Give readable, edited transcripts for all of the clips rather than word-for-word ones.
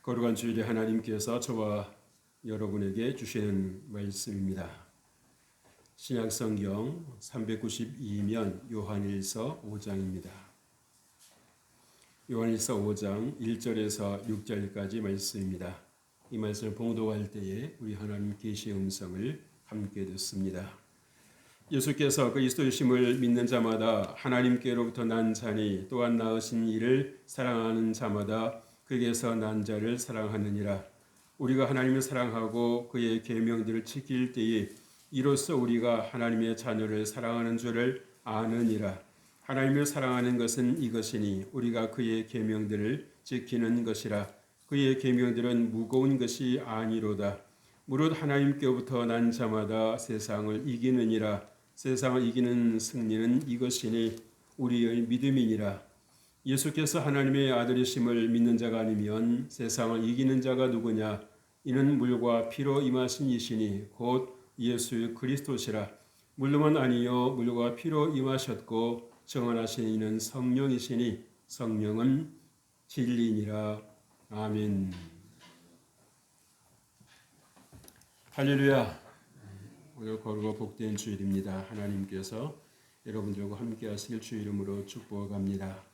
거룩한 주일에 하나님께서 저와 여러분에게 주시는 말씀입니다. 신약성경 392면 요한일서 5장입니다. 요한일서 5장 1절에서 6절까지 말씀입니다. 이 말씀을 봉독할 때에 우리 하나님 계시의 음성을 함께 듣습니다. 예수께서 그리스도이심을 믿는 자마다 하나님께로부터 난 자니 또한 낳으신 이를 사랑하는 자마다 그에게서 난 자를 사랑하느니라. 우리가 하나님을 사랑하고 그의 계명들을 지킬 때에 이로써 우리가 하나님의 자녀를 사랑하는 줄을 아느니라. 하나님을 사랑하는 것은 이것이니 우리가 그의 계명들을 지키는 것이라. 그의 계명들은 무거운 것이 아니로다. 무릇 하나님께로부터 난 자마다 세상을 이기느니라. 세상을 이기는 승리는 이것이니 우리의 믿음이니라. 예수께서 하나님의 아들이심을 믿는 자가 아니면 세상을 이기는 자가 누구냐? 이는 물과 피로 임하신 이시니 곧 예수 그리스도시라. 물로만 아니요 물과 피로 임하셨고 정언하신 이는 성령이시니 성령은 진리니라. 아멘. 할렐루야. 오늘 거룩하고 복된 주일입니다. 하나님께서 여러분들과 함께 하실 주 이름으로 축복합니다.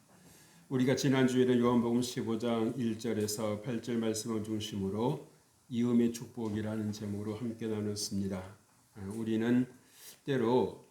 우리가 지난 주에는 요한복음 15장 1절에서 8절 말씀을 중심으로 이음의 축복이라는 제목으로 함께 나눴습니다. 우리는 때로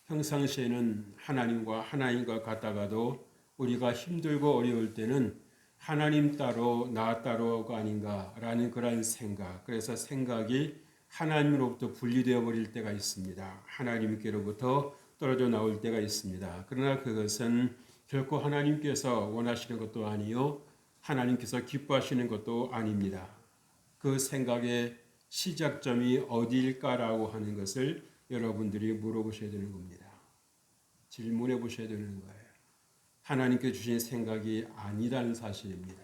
평상시에는 하나님과 같다가도 우리가 힘들고 어려울 때는 하나님 따로 나 따로가 아닌가라는 그런 생각, 그래서 생각이 하나님으로부터 분리되어 버릴 때가 있습니다. 하나님께로부터 떨어져 나올 때가 있습니다. 그러나 그것은 결코 하나님께서 원하시는 것도 아니요 하나님께서 기뻐하시는 것도 아닙니다. 그 생각의 시작점이 어디일까라고 하는 것을 여러분들이 물어보셔야 되는 겁니다. 질문해 보셔야 되는 거예요. 하나님께 주신 생각이 아니라는 사실입니다.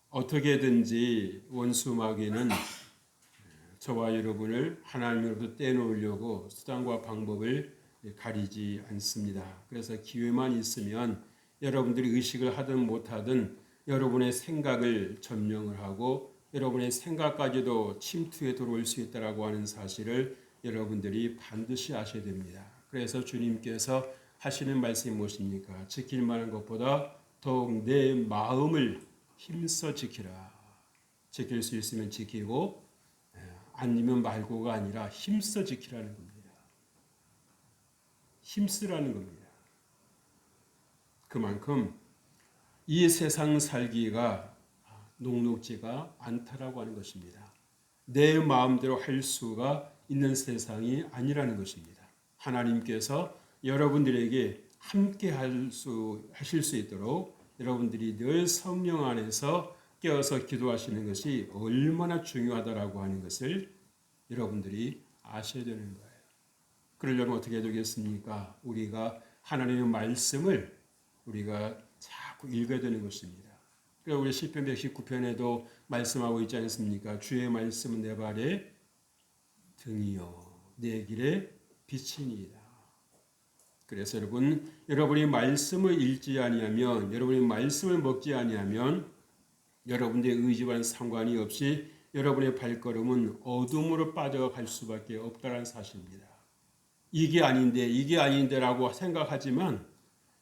어떻게든지 원수 마귀는 저와 여러분을 하나님으로부터 떼놓으려고 수단과 방법을 가리지 않습니다. 그래서 기회만 있으면 여러분들이 의식을 하든 못하든 여러분의 생각을 점령을 하고 여러분의 생각까지도 침투에 들어올 수 있다고 하는 사실을 여러분들이 반드시 아셔야 됩니다. 그래서 주님께서 하시는 말씀이 무엇입니까? 지킬 만한 것보다 더욱 내 마음을 힘써 지키라. 지킬 수 있으면 지키고 아니면 말고가 아니라 힘써 지키라는 겁니다. 힘쓰라는 겁니다. 그만큼 이 세상 살기가 녹록지가 않다라고 하는 것입니다. 내 마음대로 할 수가 있는 세상이 아니라는 것입니다. 하나님께서 여러분들에게 함께 하실 수 있도록 여러분들이 늘 성령 안에서 깨어서 기도하시는 것이 얼마나 중요하다라고 하는 것을 여러분들이 아셔야 되는 거예요. 그러려면 어떻게 해야 되겠습니까? 우리가 하나님의 말씀을 우리가 자꾸 읽어야 되는 것입니다. 그래서 우리 시편 119편에도 말씀하고 있지 않습니까? 주의 말씀은 내 발의 등이요 내 길의 빛이니이다. 그래서 여러분이 말씀을 읽지 아니하면, 여러분이 말씀을 먹지 아니하면 여러분들의 의지와는 상관이 없이 여러분의 발걸음은 어둠으로 빠져갈 수밖에 없다는 사실입니다. 이게 아닌데라고 생각하지만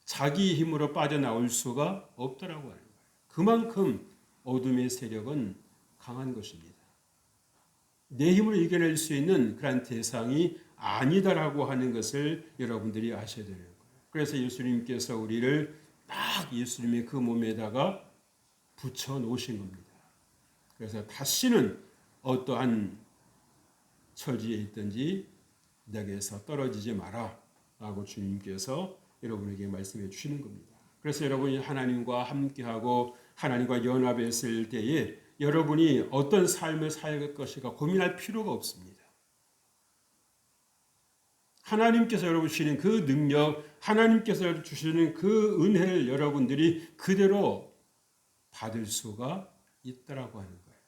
자기 힘으로 빠져나올 수가 없더라고 하는 거예요. 그만큼 어둠의 세력은 강한 것입니다. 내 힘으로 이겨낼 수 있는 그런 대상이 아니다라고 하는 것을 여러분들이 아셔야 되는 거예요. 그래서 예수님께서 우리를 딱 예수님의 그 몸에다가 붙여 놓으신 겁니다. 그래서 다시는 어떠한 처지에 있든지 내게서 떨어지지 마라 라고 주님께서 여러분에게 말씀해 주시는 겁니다. 그래서 여러분이 하나님과 함께하고 하나님과 연합했을 때에 여러분이 어떤 삶을 살 것인가 고민할 필요가 없습니다. 하나님께서 여러분 주시는 그 능력, 하나님께서 주시는 그 은혜를 여러분들이 그대로 받을 수가 있다라고 하는 거예요.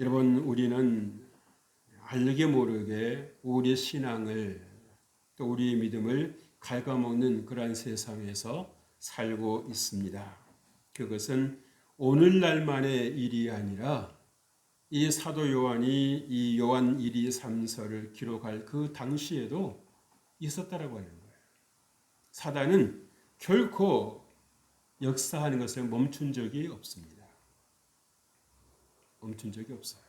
여러분, 우리는 알게 모르게 우리의 신앙을 또 우리의 믿음을 갉아먹는 그러한 세상에서 살고 있습니다. 그것은 오늘날만의 일이 아니라 이 사도 요한이 이 요한 1기 3서를 기록할 그 당시에도 있었다라고 하는 거예요. 사단은 결코 역사하는 것을 멈춘 적이 없습니다. 멈춘 적이 없어요.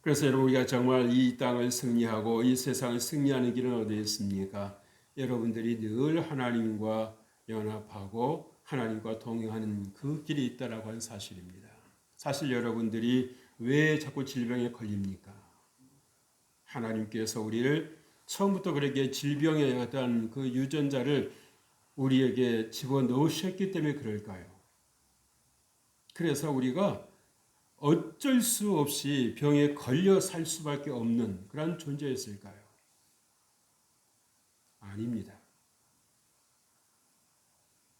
그래서 여러분, 우리가 정말 이 땅을 승리하고 이 세상을 승리하는 길은 어디에 있습니까? 여러분들이 늘 하나님과 연합하고 하나님과 동행하는 그 길이 있다라고 하는 사실입니다. 사실 여러분들이 왜 자꾸 질병에 걸립니까? 하나님께서 우리를 처음부터 그렇게 질병의 어떤 그 유전자를 우리에게 집어넣으셨기 때문에 그럴까요? 그래서 우리가 어쩔 수 없이 병에 걸려 살 수밖에 없는 그런 존재였을까요? 아닙니다.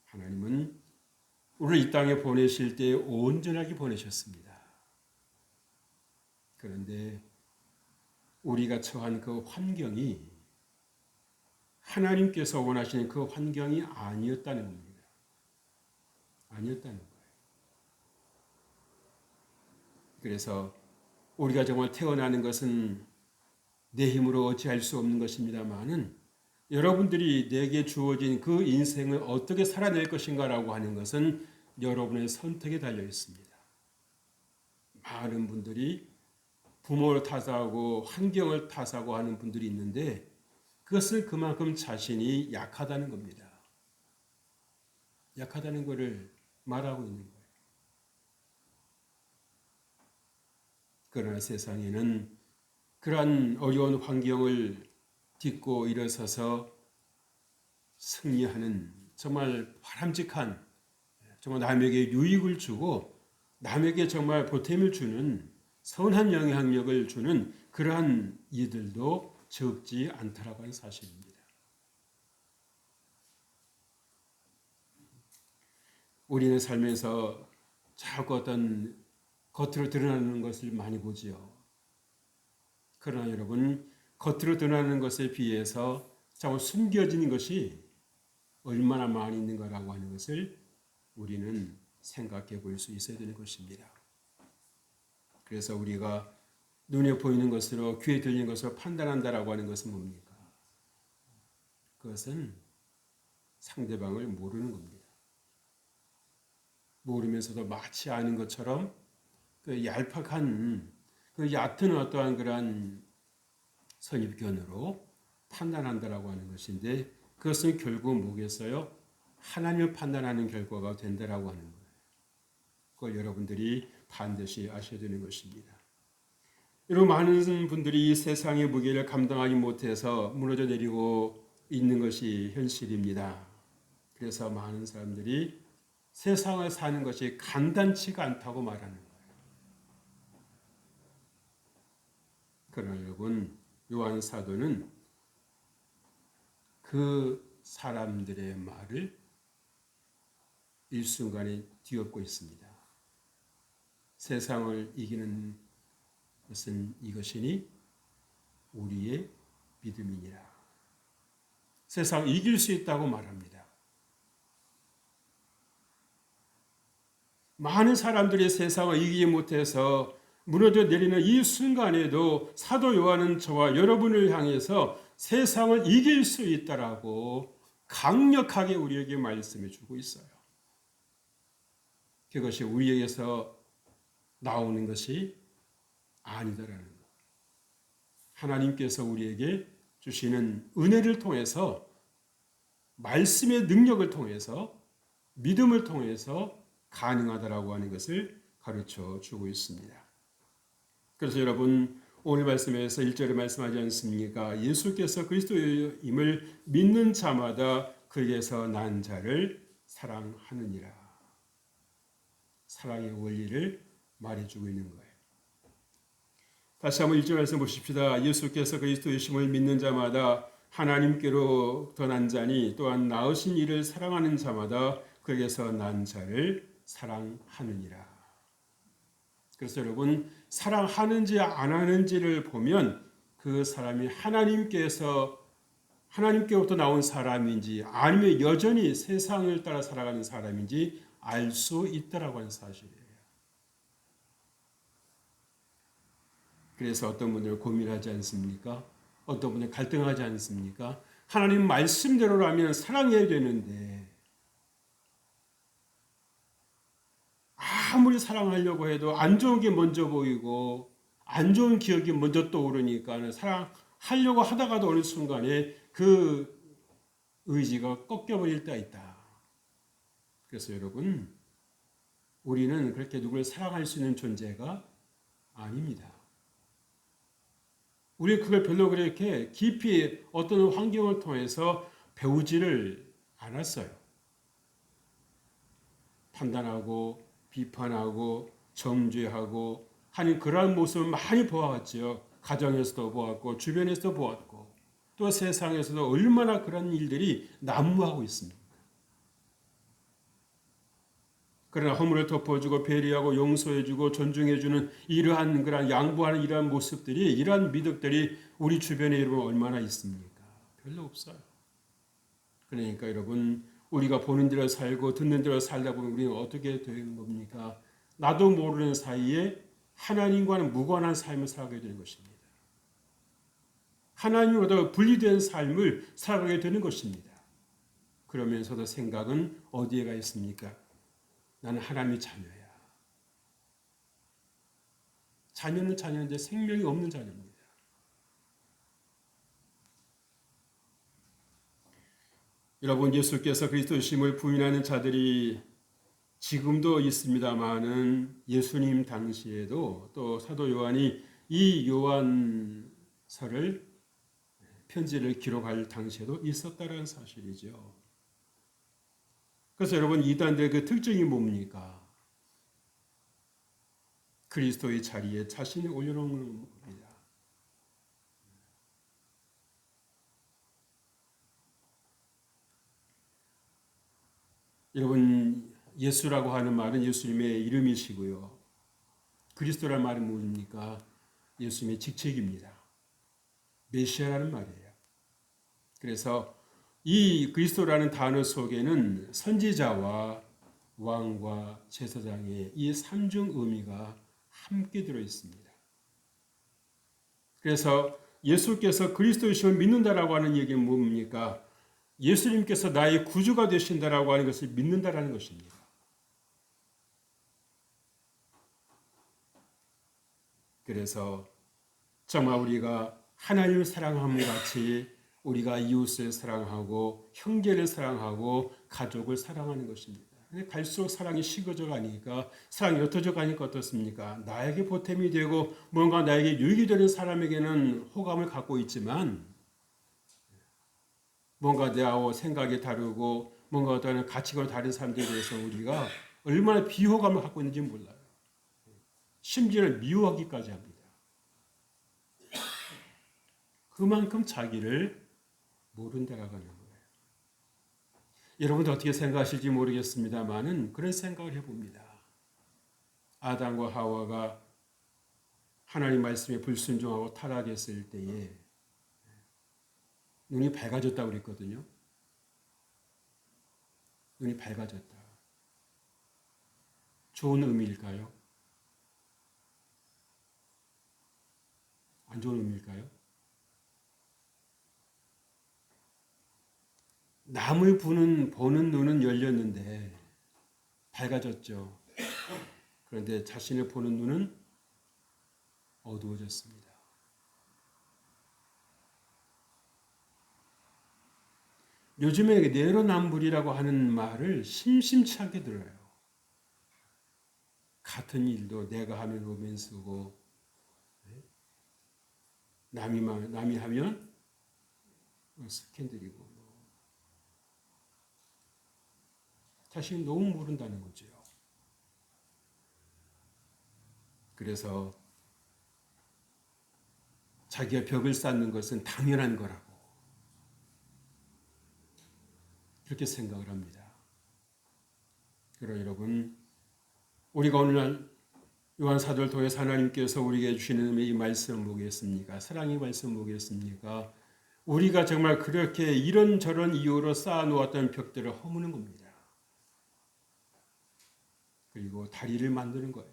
하나님은 우리를 이 땅에 보내실 때 온전하게 보내셨습니다. 그런데 우리가 처한 그 환경이 하나님께서 원하시는 그 환경이 아니었다는 겁니다. 아니었다는 거예요. 그래서 우리가 정말 태어나는 것은 내 힘으로 어찌할 수 없는 것입니다만은 여러분들이 내게 주어진 그 인생을 어떻게 살아낼 것인가라고 하는 것은 여러분의 선택에 달려 있습니다. 많은 분들이 부모를 탓하고 환경을 탓하고 하는 분들이 있는데 그것은 그만큼 자신이 약하다는 겁니다. 약하다는 것을 말하고 있는 거예요. 그러나 세상에는 그러한 어려운 환경을 딛고 일어서서 승리하는 정말 바람직한, 정말 남에게 유익을 주고 남에게 정말 보탬을 주는 선한 영향력을 주는 그러한 이들도 적지 않다라고 하는 사실입니다. 우리는 살면서 자꾸 어떤 겉으로 드러나는 것을 많이 보지요. 그러나 여러분, 겉으로 드러나는 것에 비해서 자꾸 숨겨지는 것이 얼마나 많이 있는가라고 하는 것을 우리는 생각해 볼 수 있어야 되는 것입니다. 그래서 우리가 눈에 보이는 것으로 귀에 들리는 것으로 판단한다라고 하는 것은 뭡니까? 그것은 상대방을 모르는 겁니다. 모르면서도 마치 아는 것처럼 그 얄팍한 그 얕은 어떠한 그러한 선입견으로 판단한다라고 하는 것인데 그것은 결국 뭐겠어요? 하나님을 판단하는 결과가 된다라고 하는 거예요. 그걸 여러분들이 반드시 아셔야 되는 것입니다. 여러분, 많은 분들이 이 세상의 무게를 감당하지 못해서 무너져 내리고 있는 것이 현실입니다. 그래서 많은 사람들이 세상을 사는 것이 간단치가 않다고 말하는 거예요. 그러나 여러분, 요한 사도는 그 사람들의 말을 일순간에 뒤엎고 있습니다. 세상을 이기는 것은 이것이니 우리의 믿음이니라. 세상을 이길 수 있다고 말합니다. 많은 사람들이 세상을 이기지 못해서 무너져 내리는 이 순간에도 사도 요한은 저와 여러분을 향해서 세상을 이길 수 있다라고 강력하게 우리에게 말씀해 주고 있어요. 그것이 우리에게서 나오는 것이 아니다라는 것. 하나님께서 우리에게 주시는 은혜를 통해서 말씀의 능력을 통해서 믿음을 통해서 가능하다라고 하는 것을 가르쳐 주고 있습니다. 그래서 여러분, 오늘 말씀에서 1절에 말씀하지 않습니까? 예수께서 그리스도임을 믿는 자마다 그에게서 난 자를 사랑하느니라. 사랑의 원리를 말해주고 있는 거예요. 다시 한번 1절 말씀 보십시다. 예수께서 그리스도이심을 믿는 자마다 하나님께로 난 자니 또한 낳으신 이를 사랑하는 자마다 그에게서 난 자를 사랑하느니라. 그래서 여러분, 사랑하는지 안 하는지를 보면 그 사람이 하나님께서 하나님께로부터 나온 사람인지 아니면 여전히 세상을 따라 살아가는 사람인지 알 수 있다라고 하는 사실이에요. 그래서 어떤 분들은 고민하지 않습니까? 어떤 분들은 갈등하지 않습니까? 하나님 말씀대로라면 사랑해야 되는데 아무리 사랑하려고 해도 안 좋은 게 먼저 보이고 안 좋은 기억이 먼저 떠오르니까 사랑하려고 하다가도 어느 순간에 그 의지가 꺾여버릴 때가 있다. 그래서 여러분, 우리는 그렇게 누구를 사랑할 수 있는 존재가 아닙니다. 우리 그걸 별로 그렇게 깊이 어떤 환경을 통해서 배우지를 않았어요. 판단하고 비판하고 정죄하고 하는 그러한 모습을 많이 보아왔죠. 가정에서도 보았고 주변에서도 보았고 또 세상에서도 얼마나 그런 일들이 난무하고 있습니다. 그러나 허물을 덮어주고 배려하고 용서해주고 존중해주는 이러한 그런 양보하는 이러한 모습들이 이러한 미덕들이 우리 주변에 여러분 얼마나 있습니까? 별로 없어요. 그러니까 여러분 우리가 보는 대로 살고 듣는 대로 살다 보면 우리는 어떻게 되는 겁니까? 나도 모르는 사이에 하나님과는 무관한 삶을 살아가게 되는 것입니다. 하나님으로부터 분리된 삶을 살아가게 되는 것입니다. 그러면서도 생각은 어디에 가 있습니까? 나는 하나님의 자녀야. 자녀는 자녀인데 생명이 없는 자녀입니다. 여러분 예수께서 그리스도심을 부인하는 자들이 지금도 있습니다마는 예수님 당시에도 또 사도 요한이 이 요한서를 편지를 기록할 당시에도 있었다는 사실이죠. 그래서 여러분 이단들의 그 특징이 뭡니까? 그리스도의 자리에 자신을 올려놓는 겁니다. 여러분 예수라고 하는 말은 예수님의 이름이시고요. 그리스도라는 말은 뭡니까? 예수님의 직책입니다. 메시아라는 말이에요. 그래서 이 그리스도라는 단어 속에는 선지자와 왕과 제사장의 이 삼중 의미가 함께 들어 있습니다. 그래서 예수께서 그리스도이심을 믿는다라고 하는 얘기는 뭡니까? 예수님께서 나의 구주가 되신다라고 하는 것을 믿는다라는 것입니다. 그래서 정말 우리가 하나님을 사랑함과 같이 우리가 이웃을 사랑하고 형제를 사랑하고 가족을 사랑하는 것입니다. 근데 갈수록 사랑이 식어져 가니까 사랑이 옅어져 가니까 어떻습니까? 나에게 보탬이 되고 뭔가 나에게 유익이 되는 사람에게는 호감을 갖고 있지만 뭔가 나와 생각이 다르고 뭔가 어떤 가치관이 다른 사람들에 대해서 우리가 얼마나 비호감을 갖고 있는지 몰라요. 심지어는 미워하기까지 합니다. 그만큼 자기를 모른다라고 하는 거예요. 여러분도 어떻게 생각하실지 모르겠습니다만은 그런 생각을 해봅니다. 아담과 하와가 하나님 말씀에 불순종하고 타락했을 때에 눈이 밝아졌다고 그랬거든요. 눈이 밝아졌다. 좋은 의미일까요? 안 좋은 의미일까요? 남을 보는 눈은 열렸는데 밝아졌죠. 그런데 자신을 보는 눈은 어두워졌습니다. 요즘에 내로남불이라고 하는 말을 심심치 않게 들어요. 같은 일도 내가 하면 로맨스고 남이 하면 스캔들이고 자신이 너무 모른다는 거죠. 그래서 자기가 벽을 쌓는 것은 당연한 거라고 그렇게 생각을 합니다. 그러나 여러분 우리가 오늘날 요한 사도를 통해서 하나님께서 우리에게 주시는 이 말씀은 뭐겠습니까? 사랑의 말씀은 뭐겠습니까? 우리가 정말 그렇게 이런저런 이유로 쌓아놓았던 벽들을 허무는 겁니다. 그리고 다리를 만드는 거예요.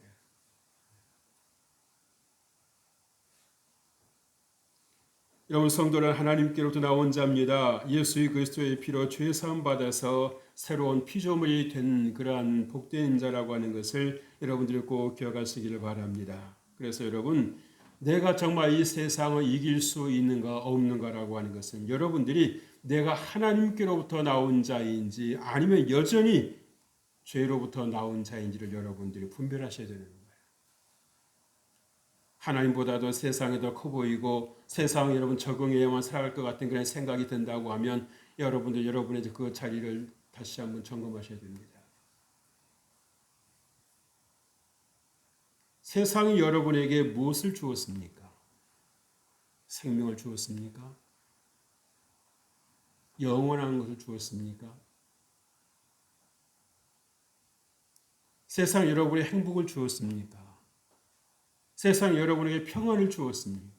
여러분, 성도는 하나님께로부터 나온 자입니다. 예수 그리스도의 피로 죄 사함 받아서 새로운 피조물이 된 그러한 복된 자라고 하는 것을 여러분들이 꼭 기억하시기를 바랍니다. 그래서 여러분, 내가 정말 이 세상을 이길 수 있는가 없는가라고 하는 것은 여러분들이 내가 하나님께로부터 나온 자인지 아니면 여전히 죄로부터 나온 자인지를 여러분들이 분별하셔야 되는 거예요. 하나님보다도 세상이 더 커 보이고 세상에 여러분 적응해야만 살아갈 것 같은 그런 생각이 든다고 하면 여러분들 여러분의 그 자리를 다시 한번 점검하셔야 됩니다. 세상이 여러분에게 무엇을 주었습니까? 생명을 주었습니까? 영원한 것을 주었습니까? 세상 여러분의 행복을 주었습니까? 세상 여러분에게 평안을 주었습니까?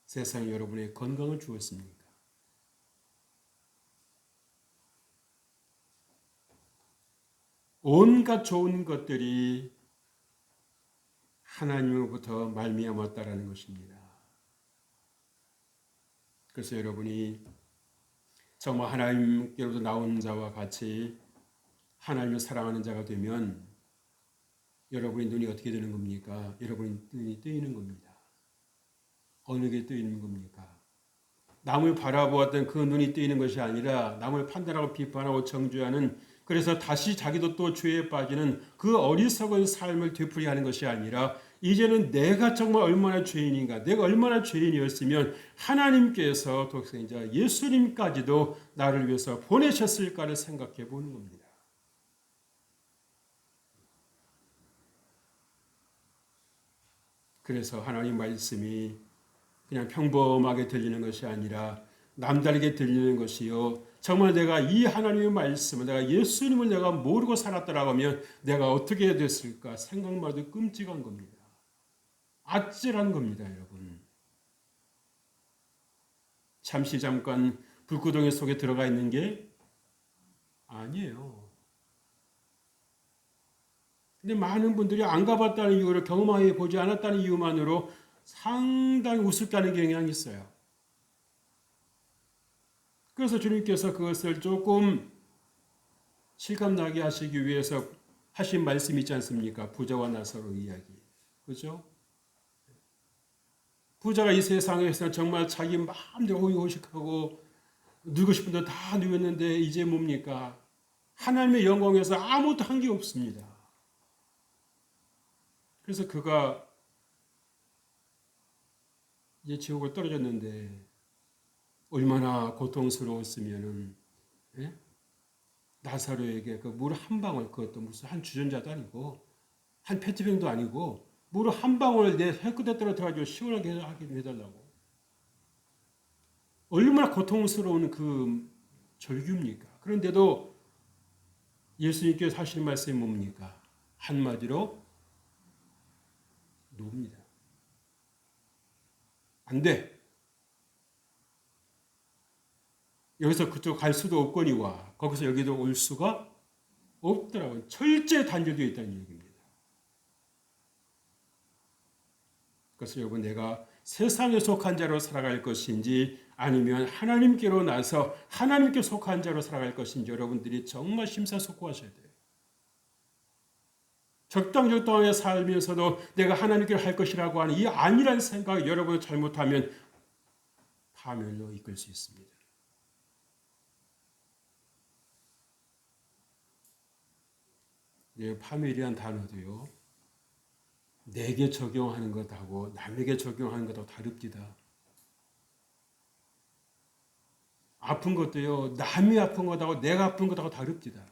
세상 여러분에게 건강을 주었습니까? 온갖 좋은 것들이 하나님으로부터 말미암았다라는 것입니다. 그래서 여러분이 정말 하나님께로부터 나온 자와 같이 하나님을 사랑하는 자가 되면 여러분의 눈이 어떻게 되는 겁니까? 여러분의 눈이 뜨이는 겁니다. 어느 게 뜨이는 겁니까? 남을 바라보았던 그 눈이 뜨이는 것이 아니라 남을 판단하고 비판하고 정죄하는, 그래서 다시 자기도 또 죄에 빠지는 그 어리석은 삶을 되풀이하는 것이 아니라 이제는 내가 정말 얼마나 죄인인가, 내가 얼마나 죄인이었으면 하나님께서 독생자 예수님까지도 나를 위해서 보내셨을까를 생각해 보는 겁니다. 그래서 하나님 말씀이 그냥 평범하게 들리는 것이 아니라 남다르게 들리는 것이요, 정말 내가 이 하나님의 말씀을, 내가 예수님을 내가 모르고 살았다라고 하면 내가 어떻게 됐을까 생각만 해도 끔찍한 겁니다. 아찔한 겁니다, 여러분. 잠깐 불구덩이 속에 들어가 있는 게 아니에요. 근데 많은 분들이 안 가봤다는 이유로, 경험해 보지 않았다는 이유만으로 상당히 우습다는 경향이 있어요. 그래서 주님께서 그것을 조금 실감나게 하시기 위해서 하신 말씀이 있지 않습니까? 부자와 나사로 이야기. 그죠? 부자가 이 세상에서 정말 자기 마음대로 호의호식하고 누고 싶은 데 다 누웠는데 이제 뭡니까? 하나님의 영광에서 아무것도 한 게 없습니다. 그래서 그가 이제 지옥을 떨어졌는데 얼마나 고통스러웠으면은, 예? 나사로에게 그 물 한 방울, 그것도 무슨 한 주전자도 아니고 한 페트병도 아니고 물 한 방울 내 혀끝에 떨어뜨려가지고 시원하게 하게 해달라고. 얼마나 고통스러운 그 절규입니까? 그런데도 예수님께서 하시는 말씀이 뭡니까? 한마디로 놉니다. 안 돼. 여기서 그쪽 갈 수도 없거니와 거기서 여기도 올 수가 없더라고요. 철저히 단절되어 있다는 얘기입니다. 그래서 여러분, 내가 세상에 속한 자로 살아갈 것인지 아니면 하나님께로 나서 하나님께 속한 자로 살아갈 것인지 여러분들이 정말 심사숙고하셔야 돼요. 적당하게 살면서도 내가 하나님께로 할 것이라고 하는 이 아니란 생각을 여러분이 잘못하면 파멸로 이끌 수 있습니다. 파멸이란 단어도요, 내게 적용하는 것하고 남에게 적용하는 것하고 다릅니다. 아픈 것도요, 남이 아픈 것하고 내가 아픈 것하고 다릅니다.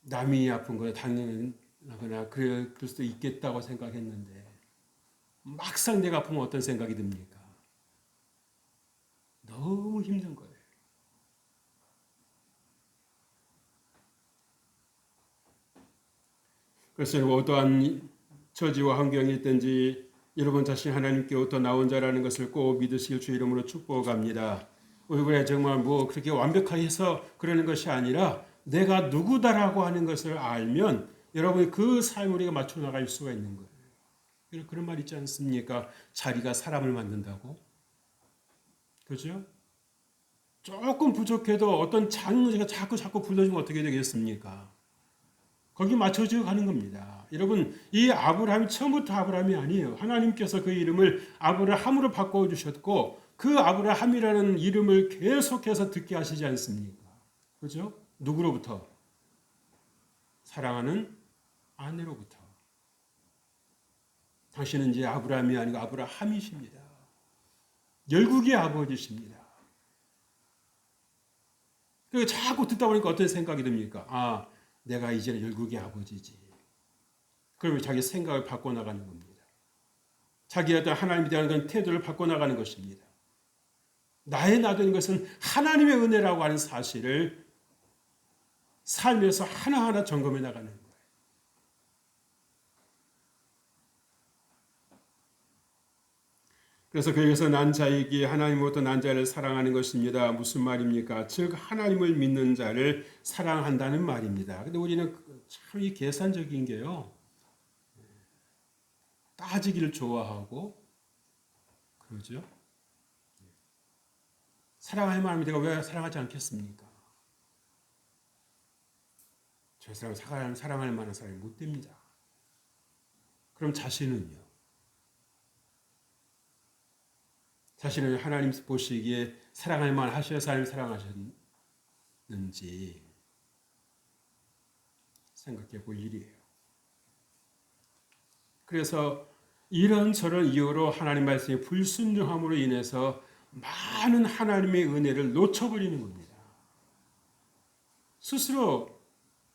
남이 아픈 거 당연하거나 그럴 수도 있겠다고 생각했는데 막상 내가 아프면 어떤 생각이 듭니까? 너무 힘든 거예요. 그래서 어떠한 처지와 환경이 있든지 여러분 자신 하나님께로부터 나온 자라는 것을 꼭 믿으실 주 이름으로 축복합니다. 얼굴에 정말 뭐 그렇게 완벽하게 해서 그러는 것이 아니라 내가 누구다라고 하는 것을 알면 여러분이 그 삶을 우리가 맞춰 나갈 수가 있는 거예요. 그런 말 있지 않습니까? 자리가 사람을 만든다고. 그죠? 조금 부족해도 어떤 장르가 자꾸 불러주면 어떻게 되겠습니까? 거기 맞춰져 가는 겁니다. 여러분, 이 아브라함이 처음부터 아브라함이 아니에요. 하나님께서 그 이름을 아브라함으로 바꿔주셨고 그 아브라함이라는 이름을 계속해서 듣게 하시지 않습니까? 그죠? 누구로부터? 사랑하는 아내로부터. 당신은 이제 아브라함이 아니고 아브라함이십니다. 열국의 아버지십니다. 그 자꾸 듣다 보니까 어떤 생각이 듭니까? 아, 내가 이제는 열국의 아버지지. 그러면 자기 생각을 바꿔나가는 겁니다. 자기 어떤 하나님에 대한 그런 태도를 바꿔나가는 것입니다. 나의 나되는 것은 하나님의 은혜라고 하는 사실을 삶에서 하나하나 점검해 나가는 거예요. 그래서 거기서 난 자이기에 하나님으로부터 난 자를 사랑하는 것입니다. 무슨 말입니까? 즉 하나님을 믿는 자를 사랑한다는 말입니다. 근데 우리는 참 이 계산적인 게요. 따지기를 좋아하고 그러죠. 사랑할 만하면 내가 왜 사랑하지 않겠습니까? 저 사람 사랑할 만한 사람이 못 됩니다. 그럼 자신은요? 자신은 하나님 보시기에 사랑할 만 하셔야 사람을 사랑하셨는지 생각해 볼 일이에요. 그래서 이런저런 이유로 하나님 말씀의 불순종함으로 인해서 많은 하나님의 은혜를 놓쳐버리는 겁니다. 스스로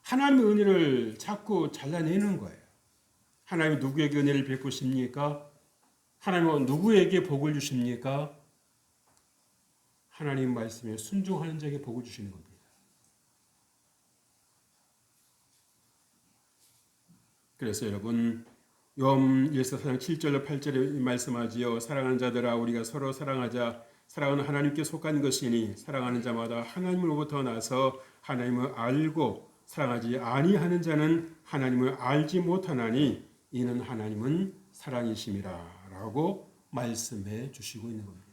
하나님의 은혜를 자꾸 잘라내는 거예요. 하나님이 누구에게 은혜를 베푸십니까? 하나님은 누구에게 복을 주십니까? 하나님 말씀에 순종하는 자에게 복을 주시는 겁니다. 그래서 여러분 요한 1서 7절로 8절에 말씀하지요. 사랑하는 자들아 우리가 서로 사랑하자. 사랑은 하나님께 속한 것이니 사랑하는 자마다 하나님으로부터 나서 하나님을 알고 사랑하지 아니하는 자는 하나님을 알지 못하나니 이는 하나님은 사랑이심이라 라고 말씀해 주시고 있는 겁니다.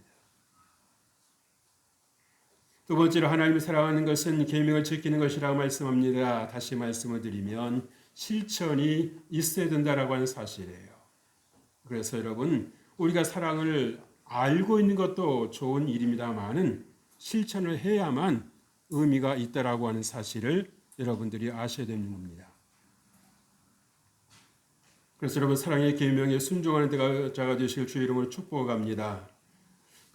두 번째로 하나님을 사랑하는 것은 계명을 지키는 것이라고 말씀합니다. 다시 말씀을 드리면 실천이 있어야 된다라고 하는 사실이에요. 그래서 여러분 우리가 사랑을 알고 있는 것도 좋은 일입니다만은 실천을 해야만 의미가 있다라고 하는 사실을 여러분들이 아셔야 되는 겁니다. 그래서 여러분 사랑의 계명에 순종하는 자가 되실 주의 이름으로 축복합니다.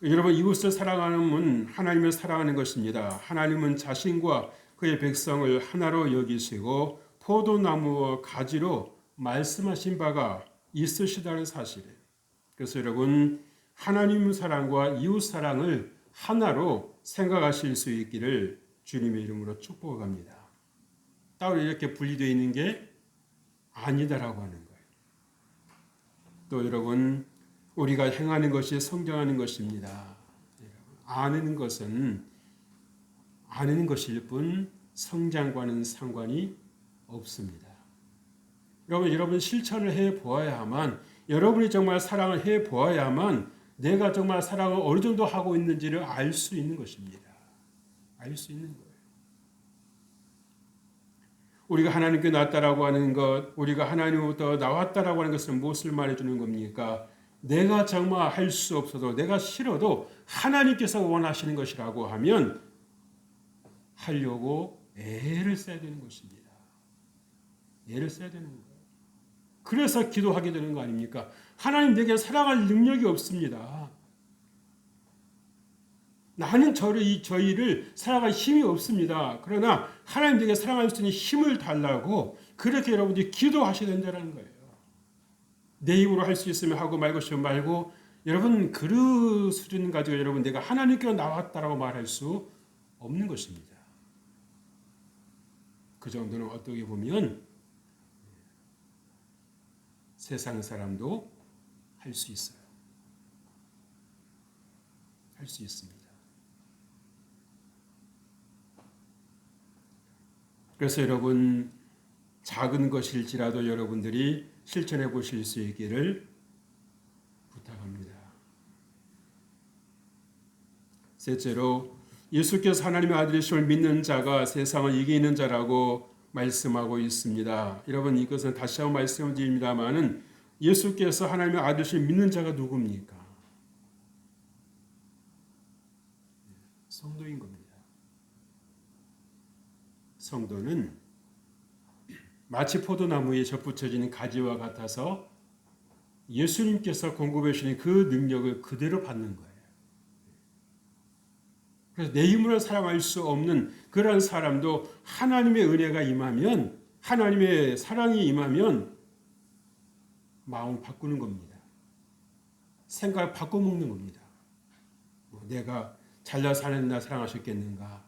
여러분 이웃을 사랑하는 하나님을 사랑하는 것입니다. 하나님은 자신과 그의 백성을 하나로 여기시고 포도나무와 가지로 말씀하신 바가 있으시다는 사실이에요. 그래서 여러분 하나님 사랑과 이웃 사랑을 하나로 생각하실 수 있기를 주님의 이름으로 축복합니다. 따로 이렇게 분리되어 있는 게 아니다라고 하는 거예요. 또 여러분 우리가 행하는 것이 성장하는 것입니다. 아는 것은 아는 것일 뿐 성장과는 상관이 없습니다. 여러분 실천을 해 보아야만 여러분이 정말 사랑을 해 보아야만 내가 정말 사랑을 어느 정도 하고 있는지를 알 수 있는 것입니다. 알 수 있는 거예요. 우리가 하나님께 났다라고 하는 것, 우리가 하나님으로부터 나왔다라고 하는 것은 무엇을 말해주는 겁니까? 내가 정말 할 수 없어도 내가 싫어도 하나님께서 원하시는 것이라고 하면 하려고 애를 써야 되는 것입니다. 애를 써야 되는 거예요. 그래서 기도하게 되는 거 아닙니까? 하나님 내게 사랑할 능력이 없습니다. 나는 저희를 사랑할 힘이 없습니다. 그러나 하나님 내게 사랑할 수 있는 힘을 달라고 그렇게 여러분들이 기도하셔야 된다는 거예요. 내 힘으로 할 수 있으면 하고 말고 싶으면 말고 여러분 그 수준 가지고 여러분 내가 하나님께로 나왔다라고 말할 수 없는 것입니다. 그 정도는 어떻게 보면 세상 사람도 할 수 있어요. 할 수 있습니다. 그래서 여러분, 작은 것일지라도 여러분들이 실천해 보실 수 있기를 부탁합니다. 셋째로, 예수께서 하나님의 아들이심을 믿는 자가 세상을 이기는 자라고 말씀하고 있습니다. 여러분, 이것은 다시 한번 말씀드립니다마는 예수께서 하나님의 아들이심을 믿는 자가 누굽니까? 성도인 겁니다. 성도는 마치 포도나무에 접붙여진 가지와 같아서 예수님께서 공급해 주신 그 능력을 그대로 받는 거예요. 그래서 내 힘으로 사랑할 수 없는 그런 사람도 하나님의 은혜가 임하면, 하나님의 사랑이 임하면 마음을 바꾸는 겁니다. 생각을 바꿔먹는 겁니다. 내가 잘나서 하나님 나 사랑하셨겠는가?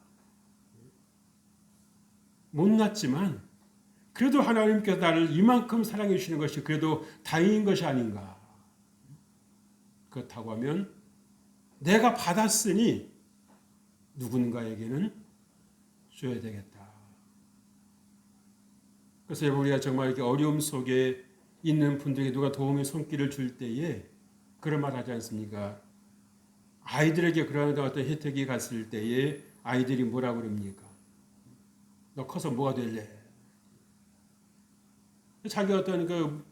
못났지만 그래도 하나님께서 나를 이만큼 사랑해 주시는 것이 그래도 다행인 것이 아닌가? 그렇다고 하면 내가 받았으니 누군가에게는 줘야 되겠다. 그래서 우리가 정말 이렇게 어려움 속에 있는 분들에게 누가 도움의 손길을 줄 때에 그런 말 하지 않습니까? 아이들에게 그런 어떤 혜택이 갔을 때에 아이들이 뭐라 그럽니까? 너 커서 뭐가 될래? 자기 어떤 그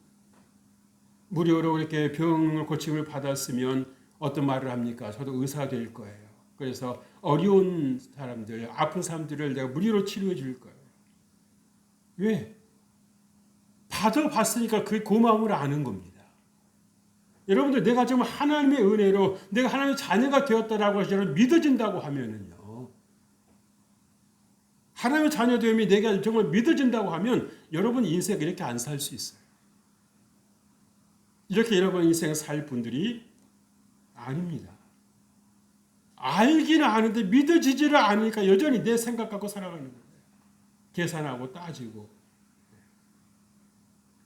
무료로 이렇게 병을 고침을 받았으면 어떤 말을 합니까? 저도 의사가 될 거예요. 그래서 어려운 사람들, 아픈 사람들을 내가 무료로 치료해 줄 거예요. 왜? 받아봤으니까 그 고마움을 아는 겁니다. 여러분들, 내가 정말 하나님의 은혜로 내가 하나님의 자녀가 되었다라고 해서 믿어진다고 하면은요, 하나님의 자녀됨이 내가 정말 믿어진다고 하면 여러분 인생 이렇게 안 살 수 있어요. 이렇게 여러분 인생 살 분들이 아닙니다. 알기는 아는데 믿어지지를 않으니까 여전히 내 생각 갖고 살아가는 거예요. 계산하고 따지고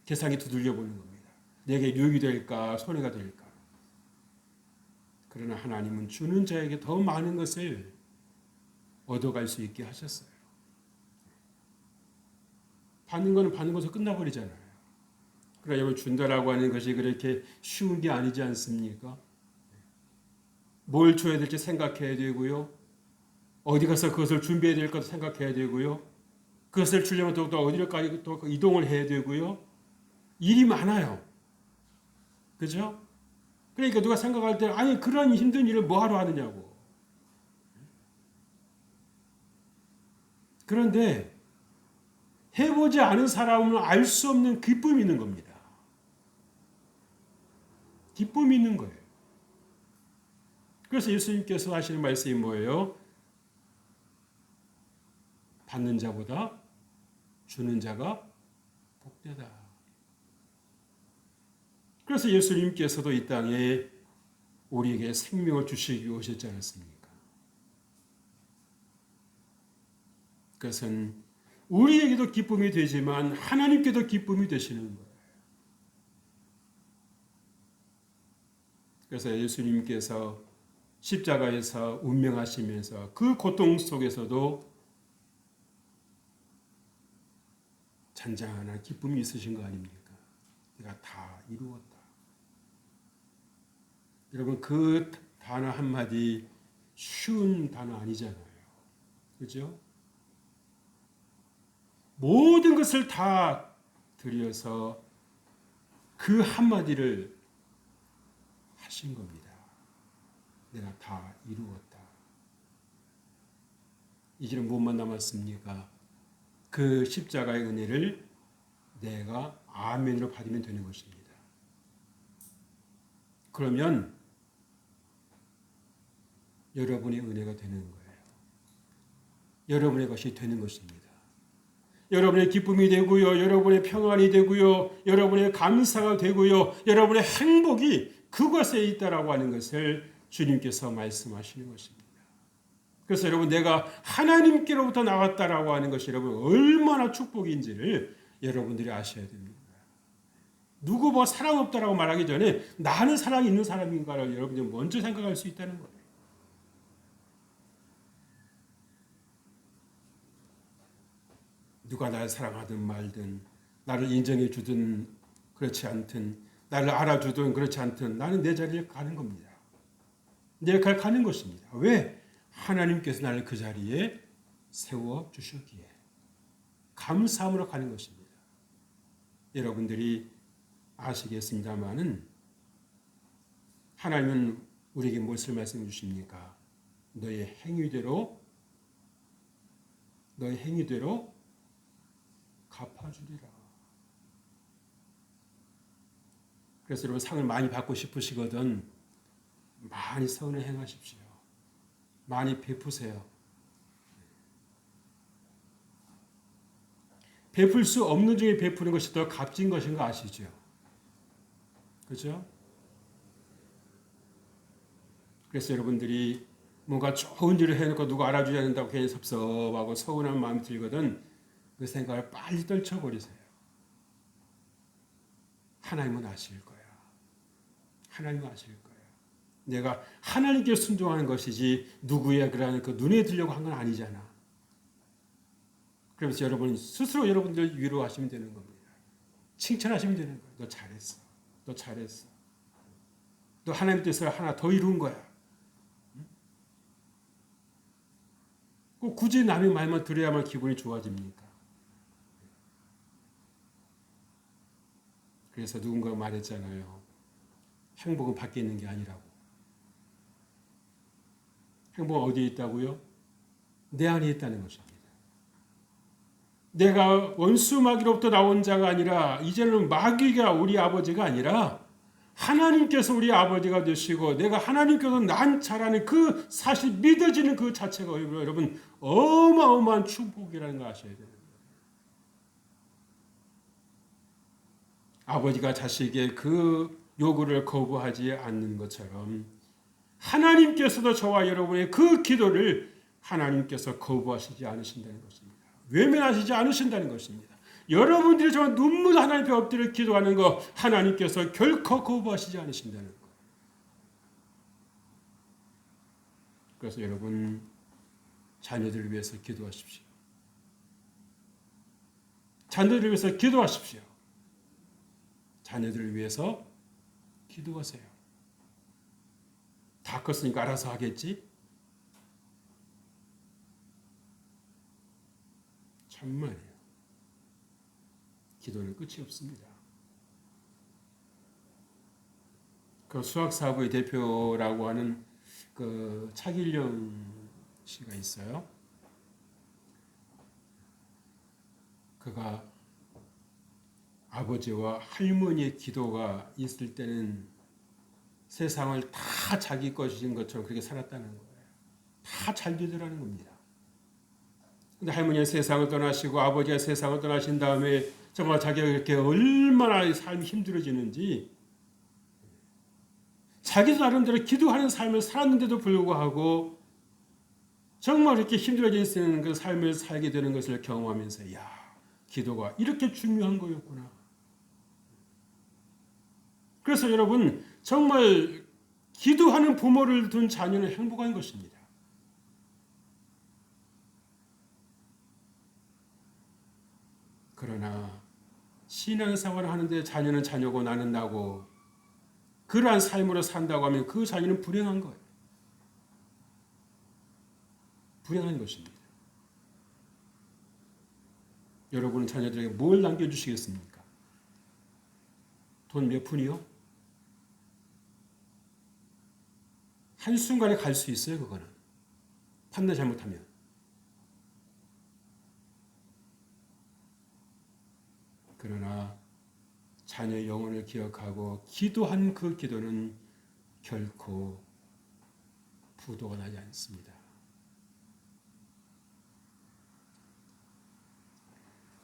계산기 두들겨 보는 겁니다. 내게 유익이 될까 손해가 될까. 그러나 하나님은 주는 자에게 더 많은 것을 얻어갈 수 있게 하셨어요. 받는 거는 받는 것으로 끝나버리잖아요. 그러나 여러분, 준다라고 하는 것이 그렇게 쉬운 게 아니지 않습니까? 뭘 줘야 될지 생각해야 되고요. 어디 가서 그것을 준비해야 될 것도 생각해야 되고요. 그것을 주려면 또 어디까지 또 이동을 해야 되고요. 일이 많아요. 그죠? 그러니까 누가 생각할 때 아니 그런 힘든 일을 뭐하러 하느냐고. 그런데 해보지 않은 사람은 알 수 없는 기쁨이 있는 겁니다. 기쁨이 있는 거예요. 그래서 예수님께서 하시는 말씀이 뭐예요? 받는 자보다 주는 자가 복되다. 그래서 예수님께서도 이 땅에 우리에게 생명을 주시기 위해 오셨지 않았습니까? 그것은 우리에게도 기쁨이 되지만 하나님께도 기쁨이 되시는 거예요. 그래서 예수님께서 십자가에서 운명하시면서 그 고통 속에서도 잔잔한 기쁨이 있으신 거 아닙니까? 내가 다 이루었다. 여러분, 그 단어 한마디 쉬운 단어 아니잖아요. 그죠? 모든 것을 다 들여서 그 한마디를 하신 겁니다. 내가 다 이루었다. 이제는 무엇만 남았습니까? 그 십자가의 은혜를 내가 아멘으로 받으면 되는 것입니다. 그러면 여러분의 은혜가 되는 거예요. 여러분의 것이 되는 것입니다. 여러분의 기쁨이 되고요. 여러분의 평안이 되고요. 여러분의 감사가 되고요. 여러분의 행복이 그것에 있다라고 하는 것을 주님께서 말씀하시는 것입니다. 그래서 여러분, 내가 하나님께로부터 나왔다라고 하는 것이 여러분 얼마나 축복인지를 여러분들이 아셔야 됩니다. 누구 뭐 사랑 없다라고 말하기 전에 나는 사랑이 있는 사람인가를 여러분이 먼저 생각할 수 있다는 거예요. 누가 나를 사랑하든 말든 나를 인정해 주든 그렇지 않든 나를 알아주든 그렇지 않든 나는 내 자리를 가는 겁니다. 내 역할을 가는 것입니다. 왜? 하나님께서 나를 그 자리에 세워주셨기에 감사함으로 가는 것입니다. 여러분들이 아시겠습니다마는 하나님은 우리에게 무엇을 말씀해 주십니까? 너의 행위대로 갚아주리라. 그래서 여러분 상을 많이 받고 싶으시거든 많이 선을 행하십시오. 많이 베푸세요. 베풀 수 없는 중에 베푸는 것이 더 값진 것인 거 아시죠? 그렇죠? 그래서 여러분들이 뭔가 좋은 일을 해놓고 누가 알아주지 않는다고 괜히 섭섭하고 서운한 마음이 들거든 그 생각을 빨리 떨쳐버리세요. 하나님은 아실 거야. 하나님은 아실 거야. 내가 하나님께 순종하는 것이지 누구의 그러한 그 눈에 들려고 한 건 아니잖아. 그러면서 여러분 스스로 여러분들 위로하시면 되는 겁니다. 칭찬하시면 되는 거예요. 너 잘했어. 너 잘했어. 너 하나님 뜻을 하나 더 이룬 거야. 꼭 굳이 남의 말만 들어야만 기분이 좋아집니까? 그래서 누군가가 말했잖아요. 행복은 밖에 있는 게 아니라고. 행복은 어디에 있다고요? 내 안에 있다는 것입니다. 내가 원수 마귀로부터 나온 자가 아니라 이제는 마귀가 우리 아버지가 아니라 하나님께서 우리 아버지가 되시고 내가 하나님께서 난 자라는 그 사실 믿어지는 그 자체가 여러분 어마어마한 축복이라는 걸 아셔야 돼요. 아버지가 자식의 그 요구를 거부하지 않는 것처럼 하나님께서도 저와 여러분의 그 기도를 하나님께서 거부하시지 않으신다는 것입니다. 외면하시지 않으신다는 것입니다. 여러분들이 정말 눈물 하나님 앞에 엎드려 기도하는 거 하나님께서 결코 거부하시지 않으신다는 것. 그래서 여러분 자녀들을 위해서 기도하십시오. 자녀들을 위해서 기도하십시오. 자녀들을 위해서 기도하세요. 다 컸으니까 알아서 하겠지? 참말이에요. 기도는 끝이 없습니다. 그 수학사부의 대표라고 하는 그 차길령 씨가 있어요. 그가 아버지와 할머니의 기도가 있을 때는 세상을 다 자기 것인 것처럼 그렇게 살았다는 거예요. 다 잘 되더라는 겁니다. 근데 할머니가 세상을 떠나시고 아버지가 세상을 떠나신 다음에 정말 자기가 이렇게 얼마나 삶이 힘들어지는지 자기도 나름대로 기도하는 삶을 살았는데도 불구하고 정말 이렇게 힘들어지는 그 삶을 살게 되는 것을 경험하면서 야, 기도가 이렇게 중요한 거였구나. 그래서 여러분 정말 기도하는 부모를 둔 자녀는 행복한 것입니다. 그러나 신앙생활을 하는데 자녀는 자녀고 나는 나고 그러한 삶으로 산다고 하면 그 자녀는 불행한 거예요. 불행한 것입니다. 여러분은 자녀들에게 뭘 남겨주시겠습니까? 돈 몇 푼이요? 한순간에 갈 수 있어요, 그거는. 판단 잘못하면. 그러나 자녀의 영혼을 기억하고 기도한 그 기도는 결코 부도가 나지 않습니다.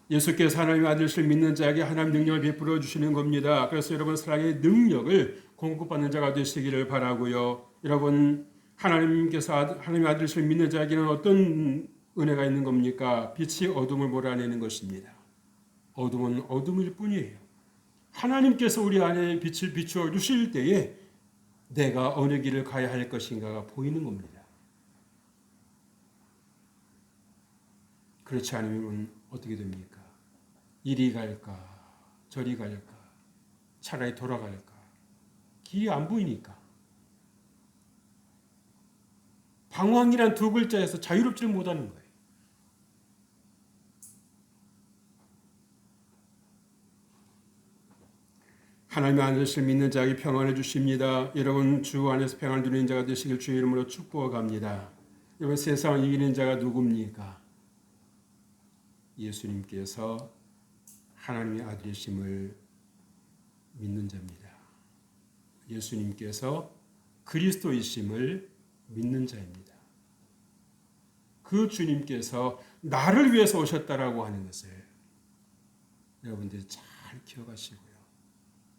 예수께서 하나님의 아들을 믿는 자에게 하나님 능력을 베풀어 주시는 겁니다. 그래서 여러분 사랑의 능력을 공급받는 자가 되시기를 바라고요. 여러분 하나님께서 하나님의 아들을 믿는 자에게는 어떤 은혜가 있는 겁니까? 빛이 어둠을 몰아내는 것입니다. 어둠은 어둠일 뿐이에요. 하나님께서 우리 안에 빛을 비추어 주실 때에 내가 어느 길을 가야 할 것인가가 보이는 겁니다. 그렇지 않으면 어떻게 됩니까? 이리 갈까? 저리 갈까? 차라리 돌아갈까? 길이 안 보이니까. 방황이란 두 글자에서 자유롭지를 못하는 거예요. 하나님 안에서 믿는 자에게 평안을 주십니다. 여러분 주 안에서 평안을 누리는 자가 되시길 주의 이름으로 축복합니다. 여러분 세상을 이기는 자가 누굽니까? 예수님께서 하나님의 아들이심을 믿는 자입니다. 예수님께서 그리스도이심을 믿는 자입니다. 그 주님께서 나를 위해서 오셨다라고 하는 것을 여러분들이 잘 기억하시고요.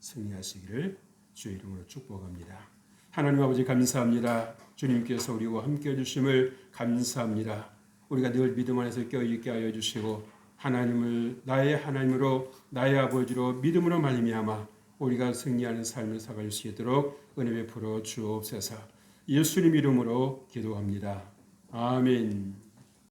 승리하시기를 주의 이름으로 축복합니다. 하나님 아버지 감사합니다. 주님께서 우리와 함께해 주심을 감사합니다. 우리가 늘 믿음 안에서 껴있게 하여 주시고 하나님을 나의 하나님으로 나의 아버지로 믿음으로 말미암아 우리가 승리하는 삶을 살아갈 수 있도록 은혜 베풀어 주옵소서. 예수님 이름으로 기도합니다. 아멘.